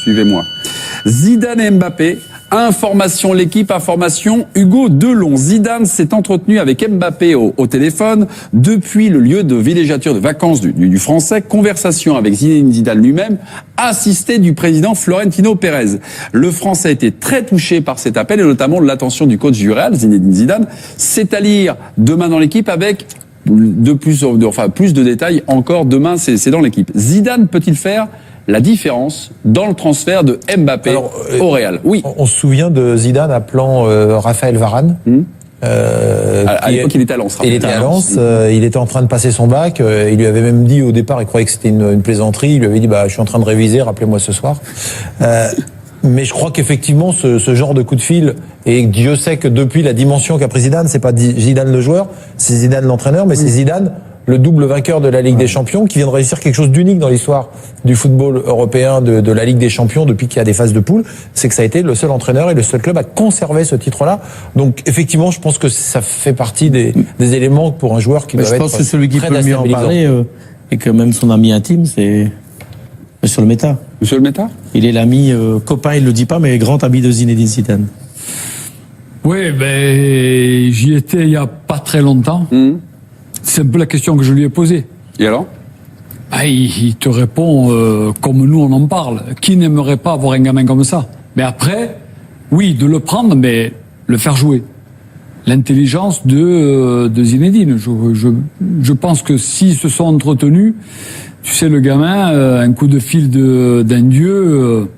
Suivez-moi. Zidane et Mbappé. Information l'équipe, information Hugo Delon. Zidane s'est entretenu avec Mbappé au téléphone depuis le lieu de villégiature de vacances du Français. Conversation avec Zinedine Zidane lui-même, assisté du président Florentino Pérez. Le Français a été très touché par cet appel et notamment de l'attention du coach du Real, Zinedine Zidane. C'est à lire demain dans l'équipe avec plus de détails encore demain, c'est dans l'équipe. Zidane peut-il faire la différence dans le transfert de Mbappé au Real? Oui. On se souvient de Zidane appelant Raphaël Varane. À l'époque, il était à Lens. Il était à Lens. Il était en train de passer son bac. Il lui avait même dit au départ, il croyait que c'était une plaisanterie. Il lui avait dit, je suis en train de réviser, rappelez-moi ce soir. Mais je crois qu'effectivement, ce genre de coup de fil, et Dieu sait que depuis la dimension qu'a pris Zidane, c'est pas Zidane le joueur, c'est Zidane l'entraîneur, mais c'est Zidane le double vainqueur de la Ligue des Champions, qui vient de réussir quelque chose d'unique dans l'histoire du football européen, de la Ligue des Champions, depuis qu'il y a des phases de poule, c'est que ça a été le seul entraîneur et le seul club à conserver ce titre-là. Donc, effectivement, je pense que ça fait partie des éléments pour un joueur qui doit être. Je pense que celui qui peut le mieux en parler, et que même son ami intime, c'est Monsieur le Méta. Monsieur le Méta? Il est l'ami, copain, il le dit pas, mais grand ami de Zinedine Zidane. Oui, j'y étais il y a pas très longtemps. C'est un peu la question que je lui ai posée. Et alors? Il te répond comme nous on en parle. Qui n'aimerait pas avoir un gamin comme ça? Mais après, oui, de le prendre, mais le faire jouer. L'intelligence de Zinedine. Je pense que s'ils se sont entretenus, tu sais, le gamin, un coup de fil d'un dieu...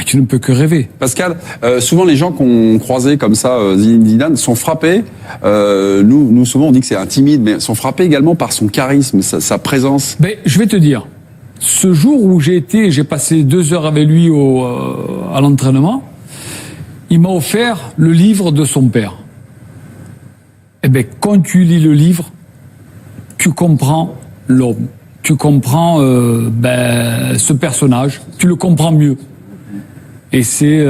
tu ne peux que rêver. Pascal, souvent les gens qu'on croisait comme ça, Zinedine Zidane, sont frappés. Nous souvent on dit que c'est un timide, mais sont frappés également par son charisme, sa présence. Je vais te dire, ce jour où j'ai passé 2 heures avec lui à l'entraînement, il m'a offert le livre de son père. Quand tu lis le livre, tu comprends l'homme, tu comprends ce personnage, tu le comprends mieux. Et c'est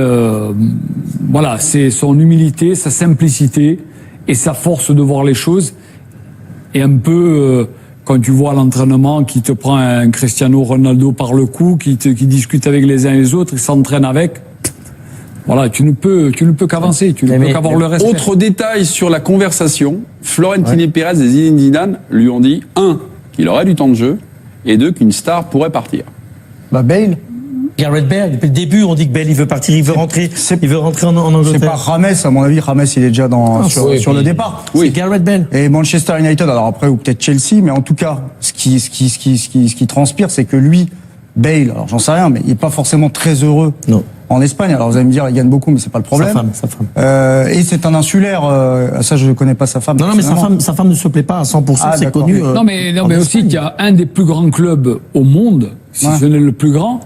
son humilité, sa simplicité et sa force de voir les choses. Et un peu quand tu vois à l'entraînement qui te prend un Cristiano Ronaldo par le cou, qui discute avec les uns et les autres, qui s'entraîne avec. Voilà, tu ne peux qu'avancer, tu ne peux qu'avoir le respect. Autre détail sur la conversation, Florentino Pérez et Zinedine Zidane lui ont dit 1, qu'il aurait du temps de jeu, et 2, qu'une star pourrait partir. Bale. Gareth Bale, depuis le début, on dit que Bale, il veut partir, il veut rentrer en Angleterre. C'est pas James, à mon avis, James, il est déjà sur le départ. Oui. C'est Gareth Bale. Et Manchester United, alors après, ou peut-être Chelsea, mais en tout cas, ce qui transpire, c'est que lui, Bale, alors j'en sais rien, mais il est pas forcément très heureux. Non. En Espagne, alors vous allez me dire, il gagne beaucoup, mais c'est pas le problème. Sa femme. Et c'est un insulaire, ça je ne connais pas sa femme. Non, mais sa femme ne se plaît pas à 100%, c'est connu. Non, mais aussi qu'il y a un des plus grands clubs au monde, si ce n'est le plus grand.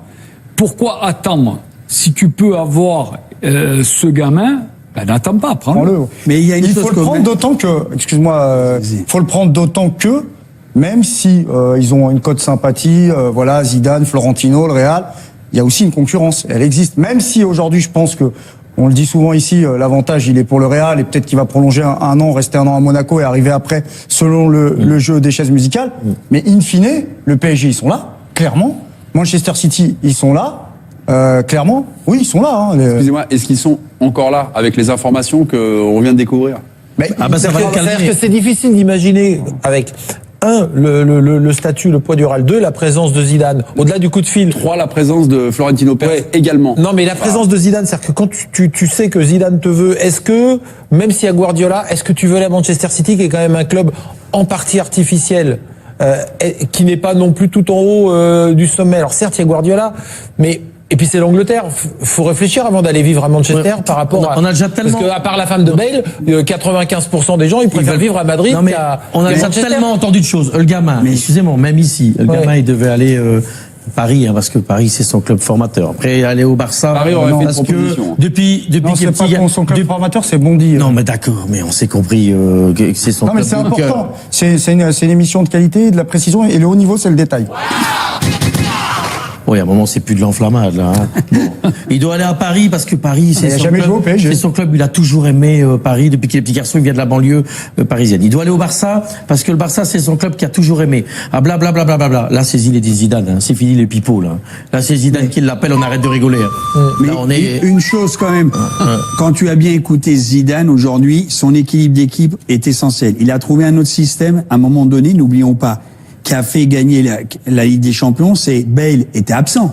Pourquoi attendre? Si tu peux avoir ce gamin, n'attends pas, prends-le. Mais il faut le prendre d'autant que, excuse-moi, faut le prendre d'autant que, même si ils ont une cote sympathie, Zidane, Florentino, le Real, il y a aussi une concurrence. Elle existe. Même si aujourd'hui, je pense que, on le dit souvent ici, l'avantage il est pour le Real et peut-être qu'il va prolonger un an, rester un an à Monaco et arriver après selon le jeu des chaises musicales. Mais in fine, le PSG ils sont là, clairement. Manchester City ils sont là, clairement. Oui, ils sont là. Excusez-moi, est-ce qu'ils sont encore là avec les informations qu'on vient de découvrir? C'est-à-dire que c'est difficile d'imaginer avec le statut, le poids du Real, 2, la présence de Zidane, au-delà du coup de fil. 3, la présence de Florentino Pérez également. Non, mais la présence de Zidane, c'est-à-dire que quand tu sais que Zidane te veut, est-ce que, même s'il y a Guardiola, est-ce que tu veux aller à Manchester City, qui est quand même un club en partie artificiel, qui n'est pas non plus tout en haut du sommet. Alors certes, il y a Guardiola, mais... Et puis c'est l'Angleterre. Faut réfléchir avant d'aller vivre à Manchester par rapport à... On a déjà tellement... Parce qu'à part la femme de Bale, 95% des gens, ils préfèrent vivre à Madrid qu'à on a déjà tellement entendu de choses. Le gamin, excusez-moi, même ici, le gamin, il devait aller... Paris, parce que Paris c'est son club formateur. Après aller au Barça, Paris aurait fait une proposition. Depuis qu'il est petit, son club formateur, c'est Bondy. Non, mais d'accord, mais on s'est compris que c'est son club. Non, mais c'est important. C'est une émission de qualité, de la précision, et le haut niveau, c'est le détail. Oui, à un moment, c'est plus de l'enflammade, là. Hein. Bon. Il doit aller à Paris parce que Paris, c'est son club. C'est son club. Il a toujours aimé Paris depuis qu'il est petit garçon. Il vient de la banlieue parisienne. Il doit aller au Barça parce que le Barça, c'est son club qui a toujours aimé. Ah, blablabla. Bla, bla, bla, bla. Là, c'est Zinedine Zidane. Hein. C'est fini les pipeaux, là. Là, c'est Zidane qui l'appelle. On arrête de rigoler. Hein. Mais là, on est... une chose quand même. Quand tu as bien écouté Zidane aujourd'hui, son équilibre d'équipe est essentiel. Il a trouvé un autre système. À un moment donné, n'oublions pas, qui a fait gagner la Ligue des Champions, c'est Bale était absent.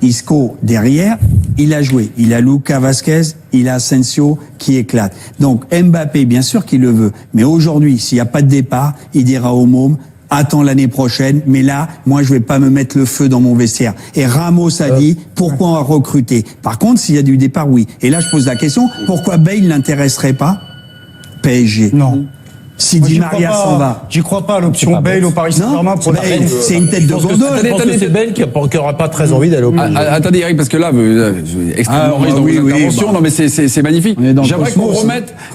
Isco derrière, il a joué. Il a Lucas Vazquez, il a Asensio qui éclate. Donc Mbappé, bien sûr qu'il le veut. Mais aujourd'hui, s'il n'y a pas de départ, il dira au môme, attends l'année prochaine, mais là, moi, je vais pas me mettre le feu dans mon vestiaire. Et Ramos a dit, pourquoi on va recruter? Par contre, s'il y a du départ, oui. Et là, je pose la question, pourquoi Bale n'intéresserait pas PSG? Non. Si Di Maria s'en va. J'y crois pas, l'option Bale au Paris Saint-Germain pour c'est une tête de gondole. Je pense que c'est Bale qui aura pas très envie d'aller au PSG. Attendez, Eric, parce que là, extrêmement riche dans vos interventions. Non, mais c'est magnifique.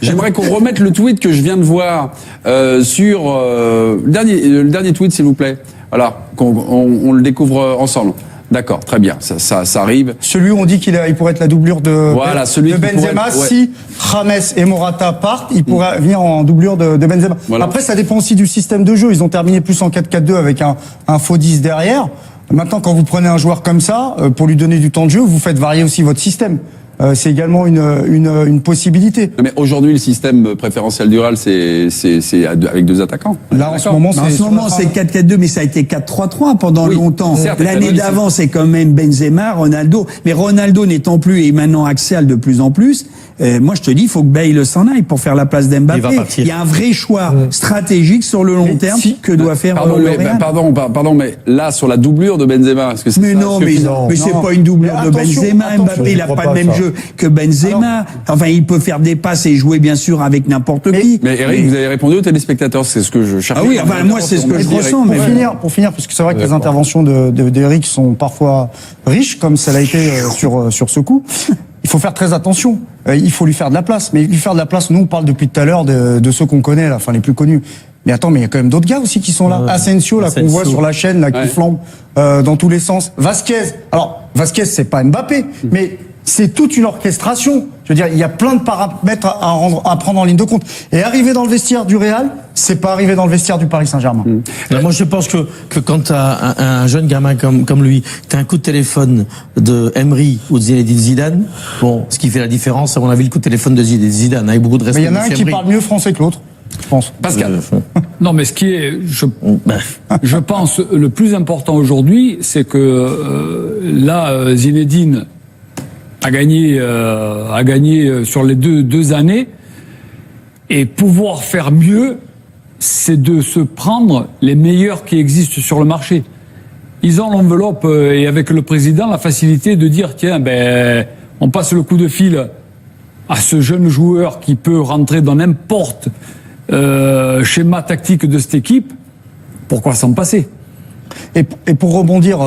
J'aimerais qu'on remette le tweet que je viens de voir sur le dernier tweet, s'il vous plaît. Voilà, qu'on le découvre ensemble. D'accord, très bien, ça arrive. Celui où on dit qu'il pourrait être la doublure de Benzema. Si James et Morata partent, il pourrait venir en doublure de Benzema. Voilà. Après, ça dépend aussi du système de jeu. Ils ont terminé plus en 4-4-2 avec un faux 10 derrière. Maintenant, quand vous prenez un joueur comme ça, pour lui donner du temps de jeu, vous faites varier aussi votre système. C'est également une possibilité. Mais aujourd'hui, le système préférentiel du Real, c'est avec deux attaquants. Là, en ce moment, c'est 4-4-2, mais ça a été 4-3-3 pendant longtemps. L'année d'avant, c'est quand même Benzema, Ronaldo. Mais Ronaldo n'étant plus et maintenant axial de plus en plus, moi, je te dis, il faut que Bale s'en aille pour faire la place d'Mbappé. Il y a un vrai choix stratégique sur le long terme que doit faire le Real. Pardon, mais là, sur la doublure de Benzema, est-ce que c'est mais c'est pas une doublure de Benzema. Mbappé, il a pas le même jeu que Benzema. Enfin, il peut faire des passes et jouer, bien sûr, avec n'importe qui. Mais Eric, vous avez répondu aux téléspectateurs, c'est ce que je cherchais. Ah oui, enfin, moi, c'est ce que je ressens. Pour finir, parce que c'est vrai que les interventions d'Eric sont parfois riches, comme ça l'a été sur ce coup. Il faut faire très attention. Il faut lui faire de la place. Mais lui faire de la place, nous, on parle depuis tout à l'heure de ceux qu'on connaît, là, enfin, les plus connus. Mais attends, mais il y a quand même d'autres gars aussi qui sont là. Asensio, là, qu'on voit sur la chaîne, là, qui flambe, dans tous les sens. Vazquez. Alors, Vazquez, c'est pas Mbappé, mais c'est toute une orchestration. Je veux dire, il y a plein de paramètres à prendre en ligne de compte. Et arriver dans le vestiaire du Real, c'est pas arriver dans le vestiaire du Paris Saint-Germain. Moi, je pense que quand t'as un jeune gamin comme lui, t'as un coup de téléphone de Emery ou de Zinedine Zidane, bon, ce qui fait la différence, à mon avis, le coup de téléphone de Zidane, avec beaucoup de respect. Mais il y en a un qui parle mieux français que l'autre, je pense. Pascal. Non, mais ce qui est, je pense, le plus important aujourd'hui, c'est que là, Zinedine a gagné sur les deux années, et pouvoir faire mieux, c'est de se prendre les meilleurs qui existent sur le marché. Ils ont l'enveloppe et avec le président la facilité de dire tiens, on passe le coup de fil à ce jeune joueur qui peut rentrer dans n'importe schéma tactique de cette équipe. Pourquoi s'en passer? Et pour rebondir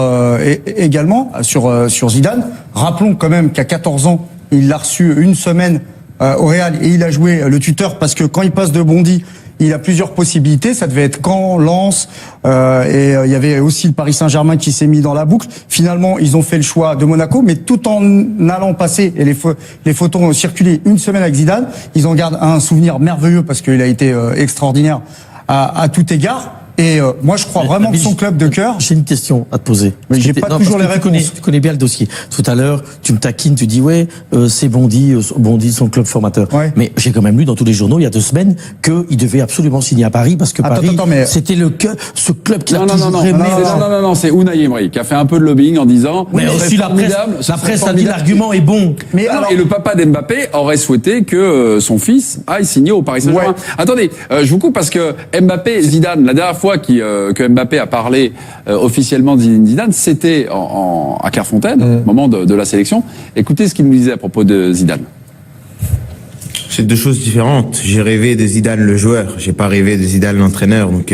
également sur Zidane, rappelons quand même qu'à 14 ans, il l'a reçu une semaine au Real et il a joué le tuteur parce que quand il passe de Bondy, il a plusieurs possibilités. Ça devait être Caen, Lens, et il y avait aussi le Paris Saint-Germain qui s'est mis dans la boucle. Finalement, ils ont fait le choix de Monaco, mais tout en allant passer, et les photos ont circulé une semaine avec Zidane, ils en gardent un souvenir merveilleux parce qu'il a été extraordinaire à tout égard. Et moi, je crois vraiment que son club de cœur... J'ai une question à te poser. Mais j'ai pas toujours les réponses. Tu connais bien le dossier. Tout à l'heure, tu me taquines, tu dis ouais, c'est Bondy, son club formateur. Ouais. Mais j'ai quand même lu dans tous les journaux il y a 2 semaines qu'il devait absolument signer à Paris parce que Paris, c'était ce club qui a toujours aimé. Non, c'est Unai Emery qui a fait un peu de lobbying en disant. Mais aussi la presse a dit l'argument est bon. Mais alors, et le papa d'Mbappé aurait souhaité que son fils aille signer au Paris Saint-Germain. Ouais. Attendez, je vous coupe parce que Mbappé, Zidane, la dernière fois que Mbappé a parlé officiellement de Zidane, c'était à Clairefontaine, au moment de la sélection. Écoutez ce qu'il nous disait à propos de Zidane. C'est 2 choses différentes. J'ai rêvé de Zidane le joueur, j'ai pas rêvé de Zidane l'entraîneur. Donc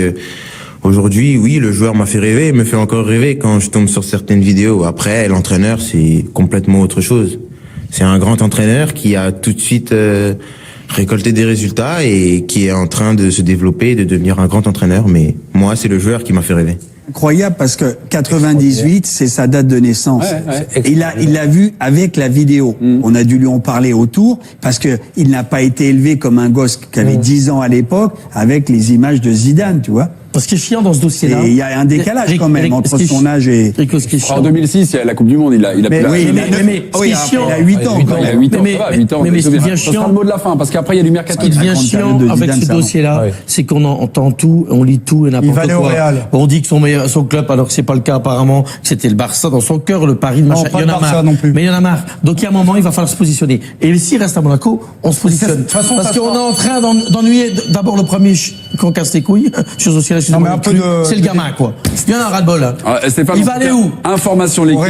aujourd'hui, oui, le joueur m'a fait rêver, me fait encore rêver quand je tombe sur certaines vidéos. Après, l'entraîneur, c'est complètement autre chose. C'est un grand entraîneur qui a tout de suite récolter des résultats et qui est en train de se développer et de devenir un grand entraîneur. Mais moi, c'est le joueur qui m'a fait rêver. incroyable parce que 98, c'est sa date de naissance. Ouais. Et il l'a vu avec la vidéo. On a dû lui en parler autour parce que il n'a pas été élevé comme un gosse qui avait 10 ans à l'époque avec les images de Zidane, tu vois. Ce qui est chiant dans ce dossier-là. Il y a un décalage quand même entre son âge et. En 2006, il y a la Coupe du Monde, il a Mais ce qui est chiant. Il a 8 ans. Il a 8 ans, ça va, 8 ans. Mais ce qui devient chiant. chiant. le mot de la fin, parce qu'après, il y a du mercato. Ce qui devient chiant avec ce dossier-là, c'est qu'on entend tout, on lit tout et n'importe quoi. Il va aller au Real. On dit que son club, alors que c'est pas le cas apparemment, que c'était le Barça dans son cœur, le Paris, le machin. Il y en a marre. Mais il y en a marre. Donc il y a un moment, il va falloir se positionner. Et s'il reste à Monaco, on se positionne. Parce qu'on est en train d'ennuyer d'abord le premier qu'on casse les couilles. Je suis aussi là, c'est le gamin, quoi. Il y en a un ras-le-bol, là. Il va aller où? Information l'équipe.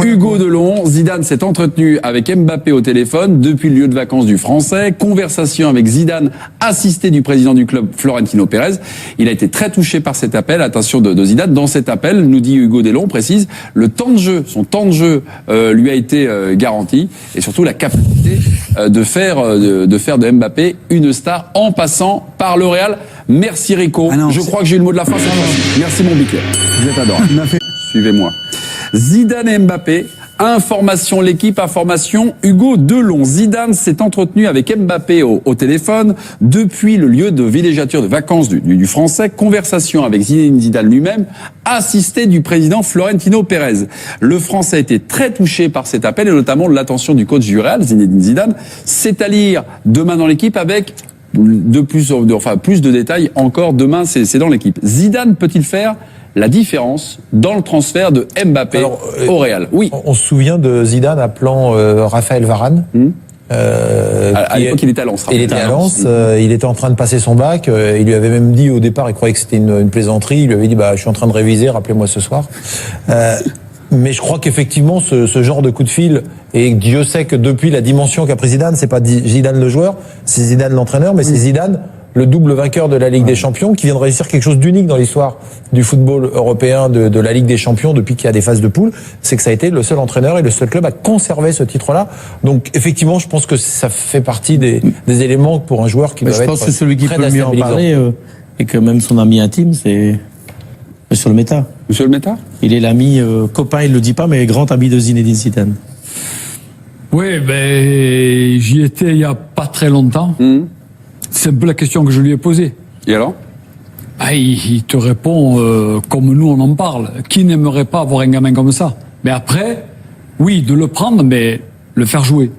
Hugo Delon, Zidane s'est entretenu avec Mbappé au téléphone depuis le lieu de vacances du Français. Conversation avec Zidane, assisté du président du club, Florentino Pérez. Il a été très touché par cet appel. Attention de Zidane. Dans cet appel, nous dit Hugo Delon, précise, le temps de jeu, son temps de jeu lui a été garanti. Et surtout la capacité de faire de Mbappé une star en passant par le Real. Merci Rico. Je crois que j'ai eu le mot de la fin. Merci mon biquet. Vous êtes adorable. Suivez-moi. Zidane et Mbappé. Information l'équipe, information Hugo Delon. Zidane s'est entretenu avec Mbappé au téléphone depuis le lieu de villégiature de vacances du Français. Conversation avec Zinedine Zidane lui-même, assisté du président Florentino Pérez. Le Français a été très touché par cet appel et notamment l'attention du coach du Real, Zinedine Zidane. C'est à lire demain dans l'équipe avec plus de détails encore demain, c'est dans l'équipe. Zidane peut-il faire la différence dans le transfert de Mbappé au Real? Oui. On se souvient de Zidane appelant Raphaël Varane. À l'époque, il était à Lens. Il était à Lens. Il était en train de passer son bac. Il lui avait même dit au départ, il croyait que c'était une plaisanterie. Il lui avait dit, je suis en train de réviser, rappelez-moi ce soir. Mais je crois qu'effectivement, ce genre de coup de fil, et Dieu sait que depuis la dimension qu'a pris Zidane, c'est pas Zidane le joueur, c'est Zidane l'entraîneur, mais c'est Zidane le double vainqueur de la Ligue des Champions, qui vient de réussir quelque chose d'unique dans l'histoire du football européen, de la Ligue des Champions, depuis qu'il y a des phases de poule, c'est que ça a été le seul entraîneur et le seul club à conserver ce titre-là. Donc effectivement, je pense que ça fait partie des éléments pour un joueur qui doit être. Je pense que celui qui peut le mieux en parler, et que même son ami intime, c'est Monsieur le Méta. Monsieur le Méta? Il est l'ami, copain, il le dit pas, mais grand ami de Zinedine Zidane. Oui, j'y étais il y a pas très longtemps. C'est un peu la question que je lui ai posée. Et alors? Il te répond comme nous on en parle. Qui n'aimerait pas avoir un gamin comme ça? Mais après, oui, de le prendre, mais le faire jouer.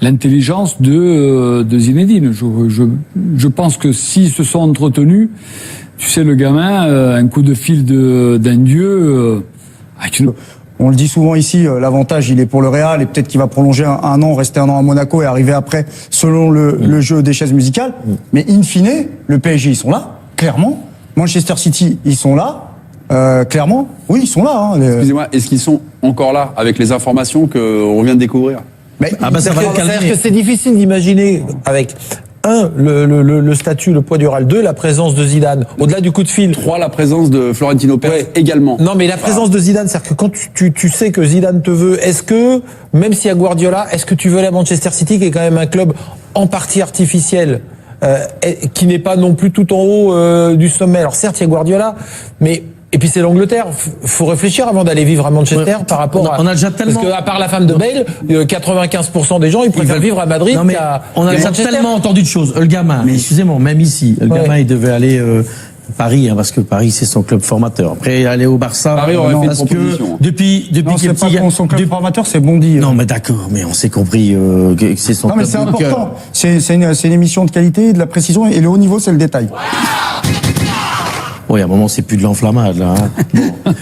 L'intelligence de Zinedine. Je pense que s'ils se sont entretenus, tu sais, le gamin, un coup de fil d'un dieu. On le dit souvent ici, l'avantage il est pour le Real et peut-être qu'il va prolonger un an, rester un an à Monaco et arriver après selon le jeu des chaises musicales. Mais in fine, le PSG ils sont là, clairement. Manchester City ils sont là, clairement. Oui, ils sont là. Excusez-moi, est-ce qu'ils sont encore là avec les informations qu'on vient de découvrir? C'est-à-dire que c'est difficile d'imaginer avec le statut, le poids du Real. 2, la présence de Zidane. Au-delà du coup de fil. 3, la présence de Florentino Pérez également. Non, mais la présence de Zidane, c'est-à-dire que quand tu sais que Zidane te veut, est-ce que, même s'il y a Guardiola, est-ce que tu veux aller à Manchester City, qui est quand même un club en partie artificiel, qui n'est pas non plus tout en haut du sommet. Alors certes, il y a Guardiola, mais et puis c'est l'Angleterre. Faut réfléchir avant d'aller vivre à Manchester par rapport à. On a déjà tellement. Parce que à part la femme de Bale, 95% des gens ils préfèrent vivre à Madrid qu'à. On a déjà tellement entendu de choses. Le gamin, excusez-moi, même ici, le gamin il devait aller Paris, parce que Paris c'est son club formateur. Après aller au Barça. Paris aurait fait une parce que proposition. depuis non, qu'il est petit, son club formateur, c'est Bondy. Non, mais d'accord, mais on s'est compris que c'est son club. Non, mais c'est important. C'est une émission de qualité, de la précision et le haut niveau, c'est le détail. Oui, à un moment, c'est plus de l'enflammade, là. Bon.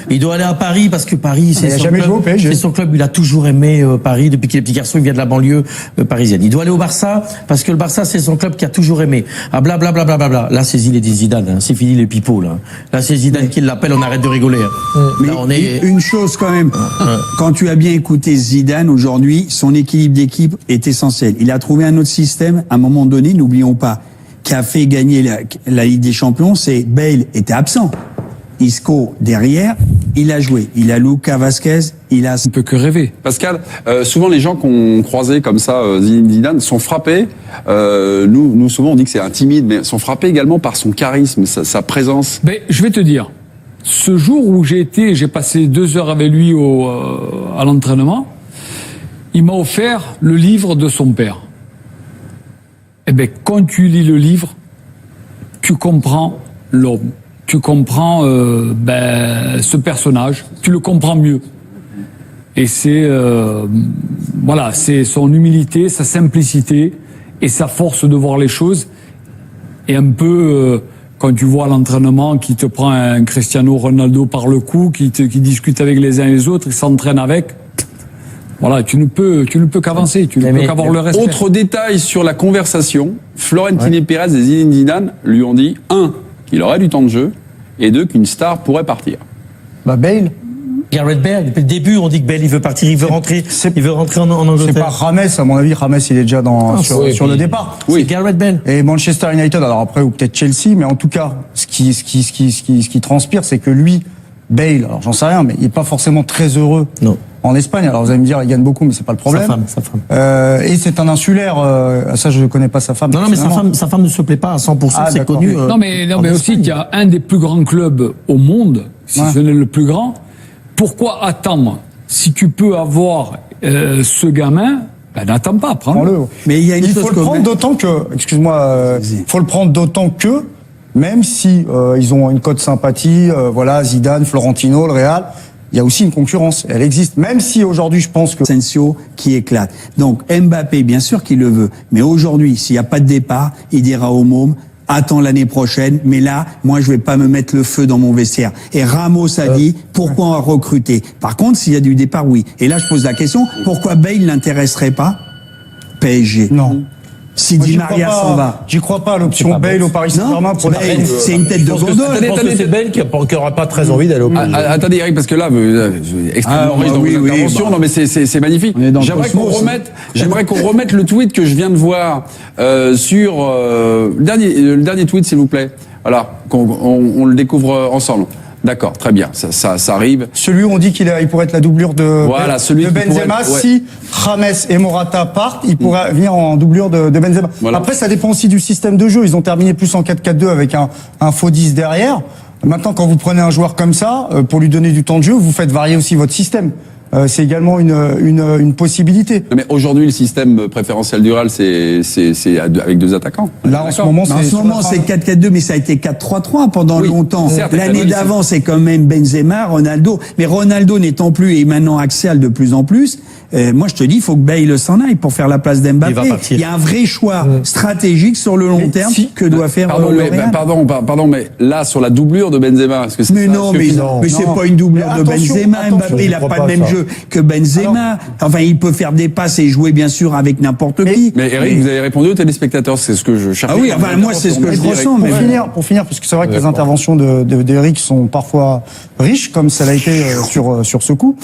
Il doit aller à Paris parce que Paris, c'est son club. C'est son club. Il a toujours aimé Paris depuis qu'il est petit garçon. Il vient de la banlieue parisienne. Il doit aller au Barça parce que le Barça, c'est son club qui a toujours aimé. Ah, blablabla. Là, c'est Zinedine Zidane. Hein. C'est fini les pipeaux, là. Là, c'est Zidane qui l'appelle. On arrête de rigoler. Hein. Mais là, on est... une chose quand même. Quand tu as bien écouté Zidane aujourd'hui, son équilibre d'équipe est essentiel. Il a trouvé un autre système. À un moment donné, n'oublions pas, qui a fait gagner la Ligue des Champions, c'est Bale était absent. Isco derrière, il a joué. Il a Lucas Vazquez, il a... On ne peut que rêver. Pascal, souvent les gens qu'on croisait comme ça, Zidane, sont frappés. Nous souvent on dit que c'est un timide, mais sont frappés également par son charisme, sa présence. Mais je vais te dire, ce jour où j'ai passé 2 heures avec lui à l'entraînement, il m'a offert le livre de son père. Eh bien, quand tu lis le livre, tu comprends l'homme, tu comprends ce personnage, tu le comprends mieux. Et c'est son humilité, sa simplicité et sa force de voir les choses. Et un peu quand tu vois à l'entraînement qui te prend un Cristiano Ronaldo par le cou, qui discute avec les uns et les autres, qui s'entraîne avec. Voilà, tu ne peux qu'avancer, tu ne peux qu'avoir le respect. Autre détail sur la conversation, Florentino Pérez et Zinedine Zidane lui ont dit 1, qu'il aurait du temps de jeu, et 2, qu'une star pourrait partir. Bale. Gareth Bale, depuis le début, on dit que Bale, il veut partir, il veut rentrer en Angleterre. C'est pas James, à mon avis. James, il est déjà sur le départ. Oui. C'est Gareth Bale. Et Manchester United, alors après, ou peut-être Chelsea, mais en tout cas, ce qui transpire, c'est que lui, Bale, alors j'en sais rien, mais il est pas forcément très heureux. Non. En Espagne, alors vous allez me dire, il gagne beaucoup, mais c'est pas le problème. Sa femme. Et c'est un insulaire. Ça, je ne connais pas sa femme. Non, mais sa femme ne se plaît pas à 100%, c'est connu. Non, mais aussi qu'il y a un des plus grands clubs au monde, si ce n'est le plus grand. Pourquoi attendre? Si tu peux avoir ce gamin, n'attends pas, prends-le. Mais il y a il faut le prendre d'autant que, excuse-moi, faut le prendre d'autant que, même si ils ont une cote sympathie, Zidane, Florentino, le Real. Il y a aussi une concurrence, elle existe. Même si aujourd'hui, je pense que Asensio qui éclate. Donc Mbappé, bien sûr qu'il le veut, mais aujourd'hui, s'il n'y a pas de départ, il dira au môme: attends l'année prochaine, mais là, moi, je vais pas me mettre le feu dans mon vestiaire. Et Ramos a dit, pourquoi on va recruter? Par contre, s'il y a du départ, oui. Et là, je pose la question, pourquoi Bale n'intéresserait pas PSG? Non. Si Di Maria s'en va. J'y crois pas, l'option Bale au Paris Saint-Germain. C'est une tête de gondole. C'est Bale qui n'aura pas très envie d'aller au PSG. Attendez, Eric, parce que là, extrêmement riche dans vos interventions. Non, mais c'est magnifique. J'aimerais qu'on remette le tweet que je viens de voir sur le dernier tweet, s'il vous plaît. Voilà, qu'on le découvre ensemble. D'accord, très bien, ça arrive. Celui où on dit qu'il pourrait être la doublure de Benzema. Si James et Morata partent, il pourrait venir en doublure de Benzema. Voilà. Après, ça dépend aussi du système de jeu. Ils ont terminé plus en 4-4-2 avec un faux 10 derrière. Maintenant, quand vous prenez un joueur comme ça, pour lui donner du temps de jeu, vous faites varier aussi votre système. C'est également une possibilité. Mais aujourd'hui, le système préférentiel du Real, c'est avec 2 attaquants. Là, en ce moment, c'est 4-4-2, mais ça a été 4-3-3 pendant longtemps. L'année d'avant, c'est quand même Benzema, Ronaldo. Mais Ronaldo n'étant plus et maintenant axial de plus en plus, moi, je te dis, il faut que Bale s'en aille pour faire la place d'Mbappé. Il y a un vrai choix stratégique sur le long terme que doit faire le Real. Pardon, mais là, sur la doublure de Benzema, est-ce que c'est mais c'est pas une doublure de Benzema. Mbappé, il a pas le même jeu que Benzema. Enfin, il peut faire des passes et jouer, bien sûr, avec n'importe qui. Mais Eric, vous avez répondu aux téléspectateurs, c'est ce que je cherchais. Ah oui, enfin, moi, c'est ce que je ressens. Pour finir, parce que c'est vrai que les interventions d'Eric sont parfois riches, comme ça l'a été sur ce coup.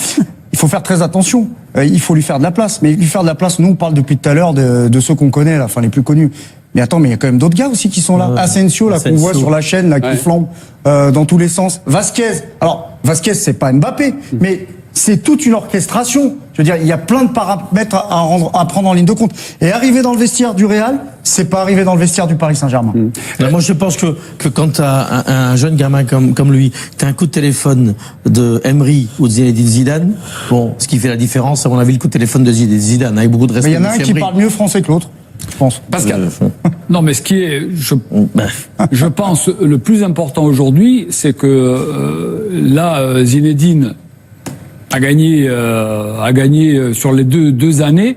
Il faut faire très attention. Il faut lui faire de la place. Mais lui faire de la place, nous, on parle depuis tout à l'heure de ceux qu'on connaît, là, enfin, les plus connus. Mais attends, mais il y a quand même d'autres gars aussi qui sont là. Asensio, là, qu'on voit sur la chaîne, là, qui flambe dans tous les sens. Vasquez. Alors, Vasquez, c'est pas Mbappé, mais c'est toute une orchestration. Je veux dire, il y a plein de paramètres à prendre en ligne de compte. Et arriver dans le vestiaire du Real, c'est pas arriver dans le vestiaire du Paris Saint-Germain. Moi, je pense que quand t'as un jeune gamin comme lui, t'as un coup de téléphone de Emery ou de Zinedine Zidane, bon, ce qui fait la différence, à mon avis, le coup de téléphone de Zidane, avec beaucoup de respect. Mais il y en a un qui parle mieux français que l'autre, je pense. Pascal. Non, mais ce qui est, je pense, le plus important aujourd'hui, c'est que là, Zinedine a gagné sur les deux années,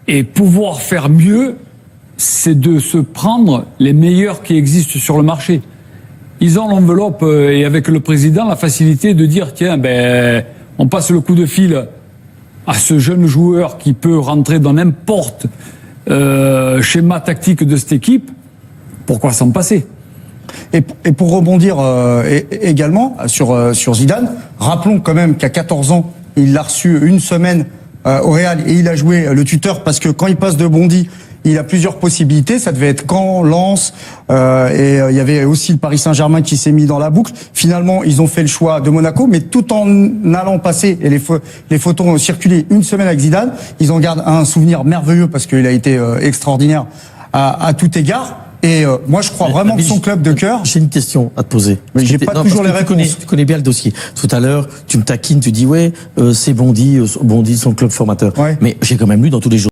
et pouvoir faire mieux, c'est de se prendre les meilleurs qui existent sur le marché. Ils ont l'enveloppe et avec le président la facilité de dire tiens, on passe le coup de fil à ce jeune joueur qui peut rentrer dans n'importe schéma tactique de cette équipe. Pourquoi s'en passer? Et pour rebondir également sur Zidane, rappelons quand même qu'à 14 ans, il l'a reçu une semaine au Real et il a joué le tuteur parce que quand il passe de Bondy, il a plusieurs possibilités. Ça devait être Caen, Lens, et il y avait aussi le Paris Saint-Germain qui s'est mis dans la boucle. Finalement, ils ont fait le choix de Monaco, mais tout en allant passer, et les photos ont circulé une semaine avec Zidane, ils en gardent un souvenir merveilleux parce qu'il a été extraordinaire à tout égard. Et moi, je crois vraiment que son club de cœur. J'ai une question à te poser. Mais j'ai pas toujours les réponses. Tu connais bien le dossier. Tout à l'heure, tu me taquines, tu dis ouais, c'est Bondy, son club formateur. Ouais. Mais j'ai quand même lu dans tous les journaux